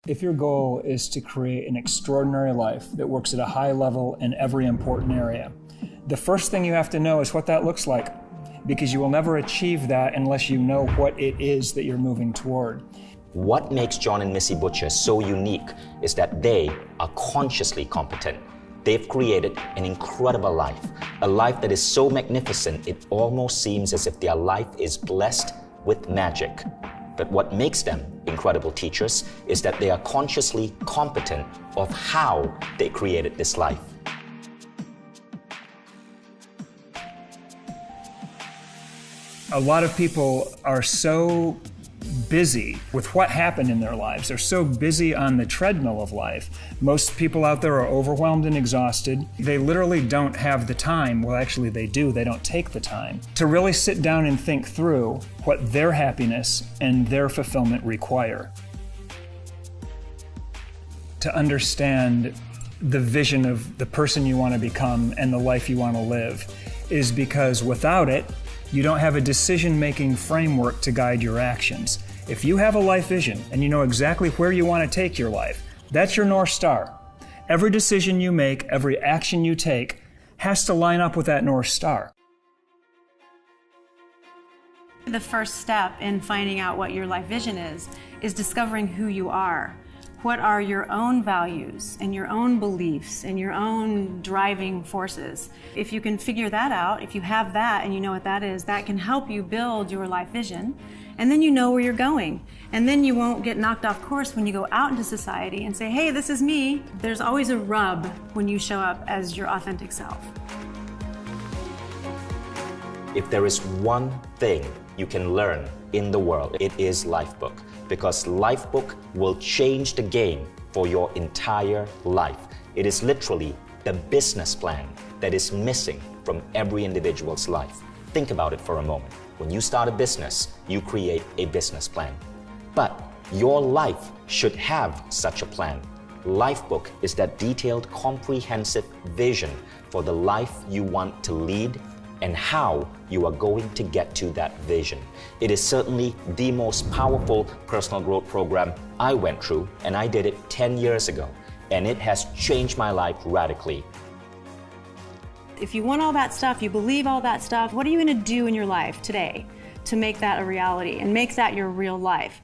If your goal is to create an extraordinary life that works at a high level in every important area, the first thing you have to know is what that looks like, because you will never achieve that unless you know what it is that you're moving toward. What makes Jon and Missy Butcher so unique is that they are consciously competent. They've created an incredible life, a life that is so magnificent it almost seems as if their life is blessed with magic. But what makes them incredible teachers is that they are consciously competent of how they created this life. A lot of people are so busy with what happened in their lives. They're so busy on the treadmill of life. Most people out there are overwhelmed and exhausted. They literally don't have the time, well actually they do, they don't take the time, to really sit down and think through what their happiness and their fulfillment require. To understand the vision of the person you want to become and the life you want to live is because without it, you don't have a decision-making framework to guide your actions. If you have a life vision and you know exactly where you want to take your life, that's your North Star. Every decision you make, every action you take, has to line up with that North Star. The first step in finding out what your life vision is discovering who you are. What are your own values and your own beliefs and your own driving forces? If you can figure that out, if you have that and you know what that is, that can help you build your life vision. And then you know where you're going. And then you won't get knocked off course when you go out into society and say, hey, this is me. There's always a rub when you show up as your authentic self. If there is one thing you can learn in the world, it is Lifebook. Because Lifebook will change the game for your entire life. It is literally the business plan that is missing from every individual's life. Think about it for a moment. When you start a business, you create a business plan. But your life should have such a plan. Lifebook is that detailed, comprehensive vision for the life you want to lead and how you are going to get to that vision. It is certainly the most powerful personal growth program I went through, and I did it 10 years ago, and it has changed my life radically. If you want all that stuff, you believe all that stuff, what are you going to do in your life today to make that a reality and make that your real life?